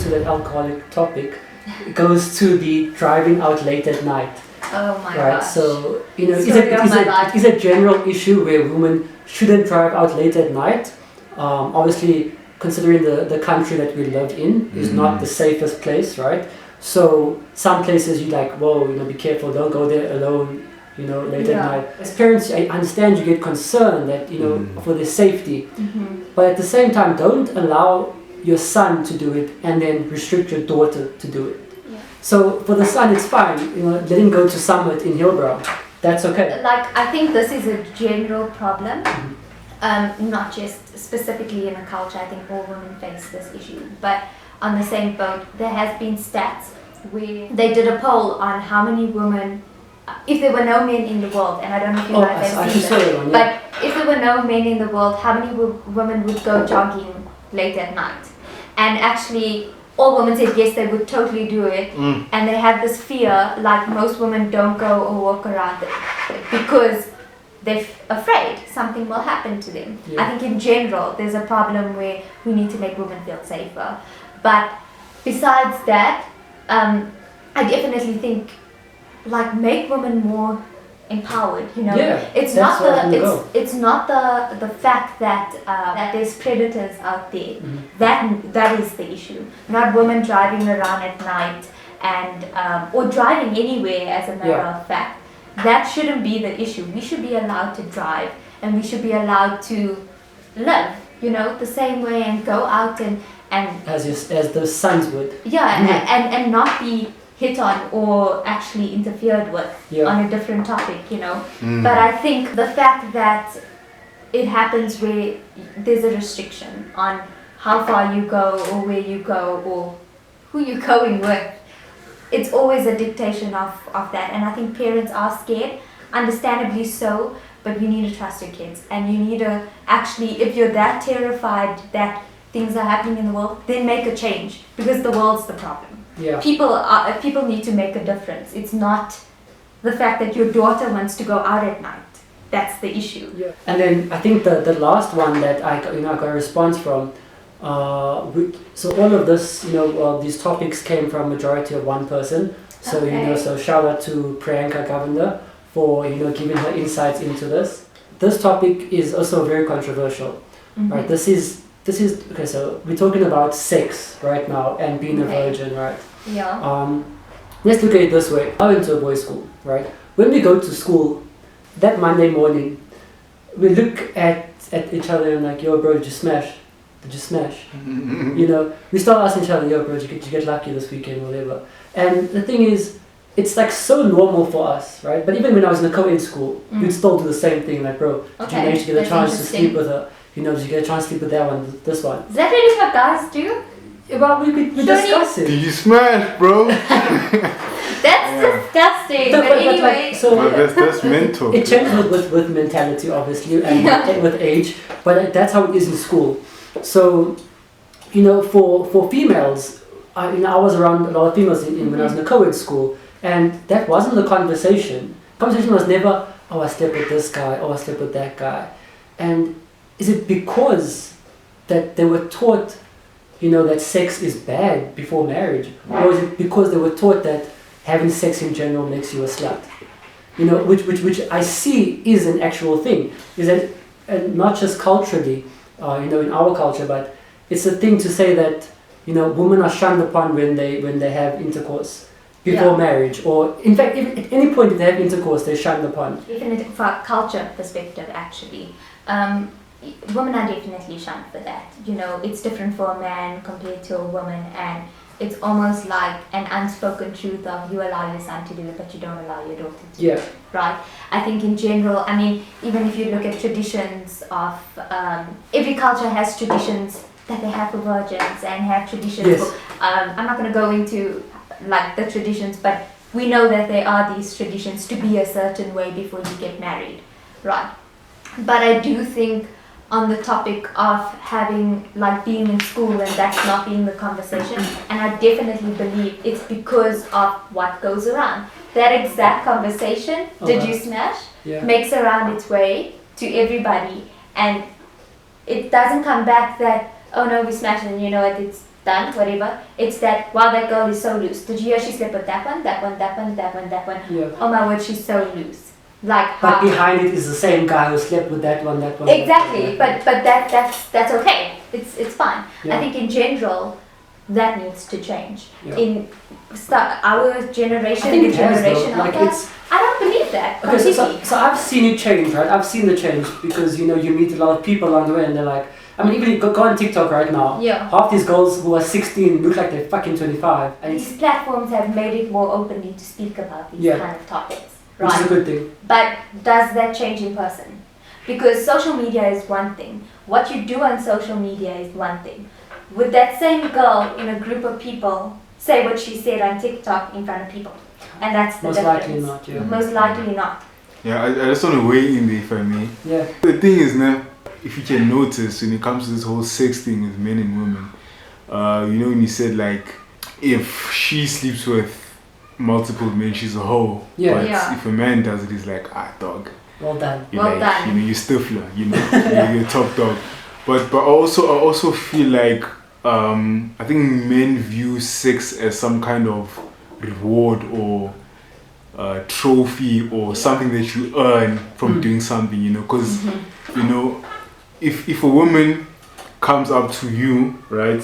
to that alcoholic topic, it goes to the driving out late at night. Oh my right? gosh. So, you know, it is a general issue where women shouldn't drive out late at night. Obviously, considering the country that we live in is not the safest place, right? So some places you like, whoa, you know, be careful, don't go there alone, you know, late at night. As parents, I understand you get concerned that, you know, for their safety. But at the same time, don't allow your son to do it and then restrict your daughter to do it. So for the son, it's fine, you know, let him go to Summit in Hillbrow. That's okay. Like, I think this is a general problem, not just specifically in a culture. I think all women face this issue. But on the same boat, there has been stats where they did a poll on how many women, if there were no men in the world, and I don't know if you guys have seen that, but if there were no men in the world, how many women would go jogging late at night? And actually, all women said yes, they would totally do it, and they have this fear, like most women don't go or walk around because they're afraid something will happen to them. I think in general, there's a problem where we need to make women feel safer. But besides that, I definitely think, like, make women more empowered, you know. It's not the fact that that there's predators out there. That is the issue. Not women driving around at night and or driving anywhere, as a matter of fact. That shouldn't be the issue. We should be allowed to drive, and we should be allowed to live, you know, the same way, and go out and as those sons would. And not be hit on or actually interfered with on a different topic, you know. But I think the fact that it happens where there's a restriction on how far you go or where you go or who you're going with, it's always a dictation of that. And I think parents are scared, understandably so, but you need to trust your kids, and you need to actually, if you're that terrified that things are happening in the world, then make a change, because the world's the problem. People need to make a difference. It's not the fact that your daughter wants to go out at night. That's the issue. And then I think the last one that I got a response from. So all of this, you know, these topics came from majority of one person. So you know, so shout out to Priyanka Govender for, you know, giving her insights into this. This topic is also very controversial, right? This is okay. So we're talking about sex right now and being a virgin, right? Let's look at it this way. I went to a boys' school, right? When we go to school, that Monday morning, we look at each other and like, yo, bro, did you smash? Did you smash? You know, we start asking each other, yo, bro, did you get lucky this weekend, whatever. And the thing is, it's like so normal for us, right? But even when I was in a co-ed school, we'd still do the same thing, like, bro, did you manage to get a chance to sleep with her? You know, did you get a chance to sleep with that one, this one? Is that really what guys do? Well, we discuss it. Did you smash, bro? That's disgusting. No, but anyway, that's mental. It changes with mentality, obviously, and with age. But that's how it is in school. So, you know, for females, I was around a lot of females when I was in a co-ed school, and that wasn't the conversation. Conversation was never, oh, I slept with this guy, oh, I slept with that guy. And is it because that they were taught, you know, that sex is bad before marriage? Or is it because they were taught that having sex in general makes you a slut? You know, which I see is an actual thing. Is that, and not just culturally, you know, in our culture, but it's a thing to say that, you know, women are shunned upon when they have intercourse before marriage, or in fact, if, at any point if they have intercourse, they're shunned upon. Even from a culture perspective, actually, women are definitely shunned for that. You know, it's different for a man compared to a woman, and it's almost like an unspoken truth of you allow your son to do it, but you don't allow your daughter to do it. Right? I think in general, I mean, even if you look at traditions of, every culture has traditions that they have for virgins and have traditions for, I'm not going to go into like the traditions, but we know that there are these traditions to be a certain way before you get married. Right? But I do think on the topic of having, like, being in school and that's not being the conversation, and I definitely believe it's because of what goes around. That exact conversation, did you smash, makes around its way to everybody, and it doesn't come back that, oh no, we smashed and you know it's done, whatever. It's that, wow, that girl is so loose. Did you hear she slept with that one, that one, that one, that one, that one? Yeah. Oh my word, she's so loose. Like But how? behind it is the same guy who slept with that one, that one. Exactly, that one. but that's okay. It's fine. Yeah. I think in general, that needs to change. Yeah. In our generation, I think it has generation though. Like after, it's I don't believe that okay. completely. So I've seen it change, right? I've seen the change because you meet a lot of people along the way, and they're like, I mean, even go on TikTok right now. Yeah. Half these girls who are 16 look like they're fucking 25, and it's, These platforms have made it more openly to speak about these Yeah. kind of topics, which is a right? good thing. But does that change in person? Because social media is one thing. What you do on social media is one thing. Would that same girl in a group of people say what she said on TikTok in front of people? And that's the Most difference. likely not. Yeah. Most likely not. Yeah, I just want to weigh in there if I may. Yeah. The thing is now, if you can notice when it comes to this whole sex thing with men and women, when you said like, if she sleeps with multiple men, she's a hoe. Yeah. But Yeah. if a man does it, he's like, dog. Well done. You're Well like, done. you're stifler, you're top dog. But I also feel like I think men view sex as some kind of reward or trophy or something that you earn from doing something, because if a woman comes up to you, right,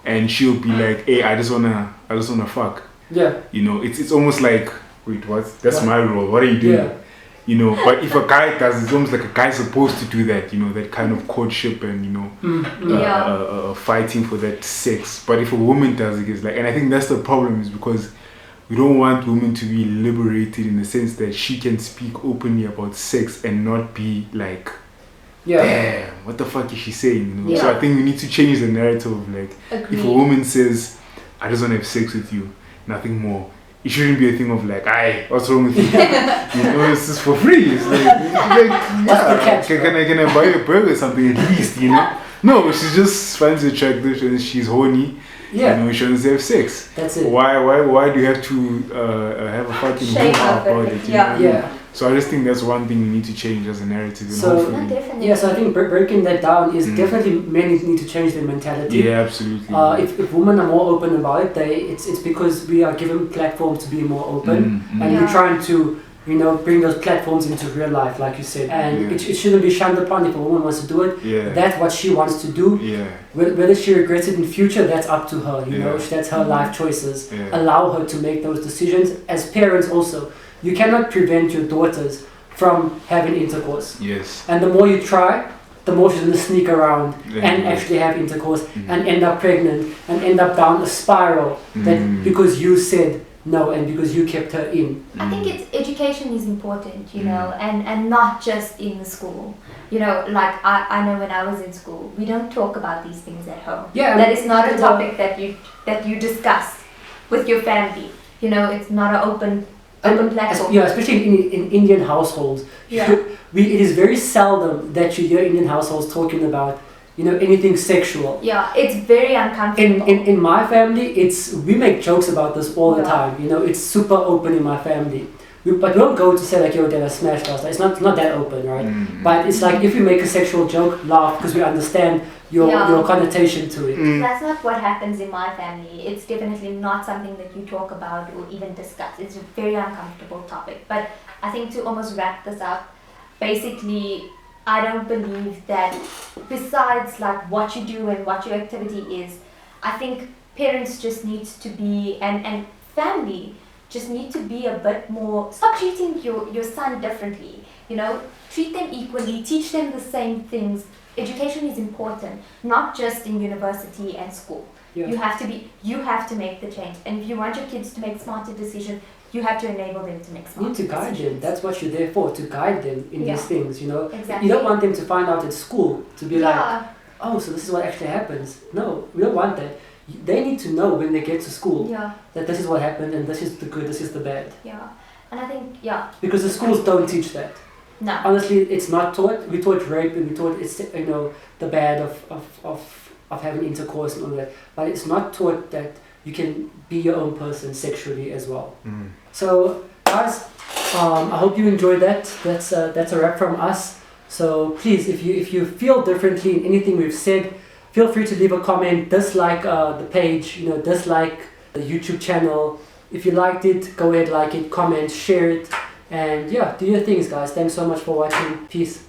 and she'll be like, hey, I just wanna fuck, Yeah. it's almost like, wait, what? That's What? my role. What are you doing? Yeah. But if a guy does, it's almost like a guy's supposed to do that, that kind of courtship and fighting for that sex. But if a woman does it, it's like, and I think that's the problem, is because we don't want women to be liberated in the sense that she can speak openly about sex and not be like, Yeah. damn, what the fuck is she saying? Yeah. So I think we need to change the narrative of like, Agreed. if a woman says, I just want to have sex with you, nothing more, it shouldn't be a thing of like, aye, what's wrong with you? It's just for free. It's like the catch, can I buy a burger or something at least, No, she just finds it attractive and she's horny. Yeah. She wants to have sex. That's it. Why do you have to have a fucking Shame hoo-ha of about it, it? yeah. Yeah. So I just think that's one thing we need to change as a narrative. And So- No, hopefully, definitely. Yeah. So I think breaking that down is definitely men need to change their mentality. yeah, absolutely. If women are more open about it, it's because we are given platforms to be more open, and Yeah. we're trying to bring those platforms into real life, like you said. And Yeah. it shouldn't be shunned upon if a woman wants to do it. Yeah. That's what she wants to do. Yeah. Whether she regrets it in future, that's up to her. Yeah. That's her life choices. Yeah. Allow her to make those decisions. As parents, also, you cannot prevent your daughters from having intercourse. Yes. And the more you try, the more she's gonna sneak around Yeah. and actually have intercourse Mhm. and end up pregnant and end up down a spiral that because you said no and because you kept her in. I think it's education is important, and not just in the school. Like I know when I was in school, we don't talk about these things at home. Yeah, That is not a well- topic that you discuss with your family. It's not an open platform. Yeah, especially in Indian households. Yeah. It is very seldom that you hear Indian households talking about anything sexual. Yeah, it's very uncomfortable. In my family, we make jokes about this all the Yeah. time. It's super open in my family. But we don't go to say like, yo, dad, I smashed us. It's not that open, right? But it's like if we make a sexual joke, laugh because we understand your connotation to it. That's not what happens in my family. It's definitely not something that you talk about or even discuss. It's a very uncomfortable topic. But I think to almost wrap this up, basically, I don't believe that besides like what you do and what your activity is, I think parents just need to be, and family just need to be a bit more, stop treating your son differently, treat them equally, teach them the same things. Education is important, not just in university and school. Yeah. You have to make the change. And if you want your kids to make smarter decisions, you have to enable them to make You smarter need to guide them. decisions. That's what you're there for, to guide them in these things, Exactly. You don't want them to find out at school, to be like, Yeah. oh, so this is what actually happens. No, we don't want that. They need to know when they get to school Yeah. that this is what happened and this is the good, this is the bad. Yeah. And I think, Because the schools don't teach that. no. Honestly, it's not taught. We taught rape and we taught the bad of having intercourse and all that. But it's not taught that you can be your own person sexually as well. So guys, I hope you enjoyed that. That's a wrap from us. So please, if you feel differently in anything we've said, Feel free to leave a comment, dislike the page, dislike the YouTube channel. If you liked it, go ahead, like it, comment, share it, and yeah, do your things, guys. Thanks so much for watching. Peace.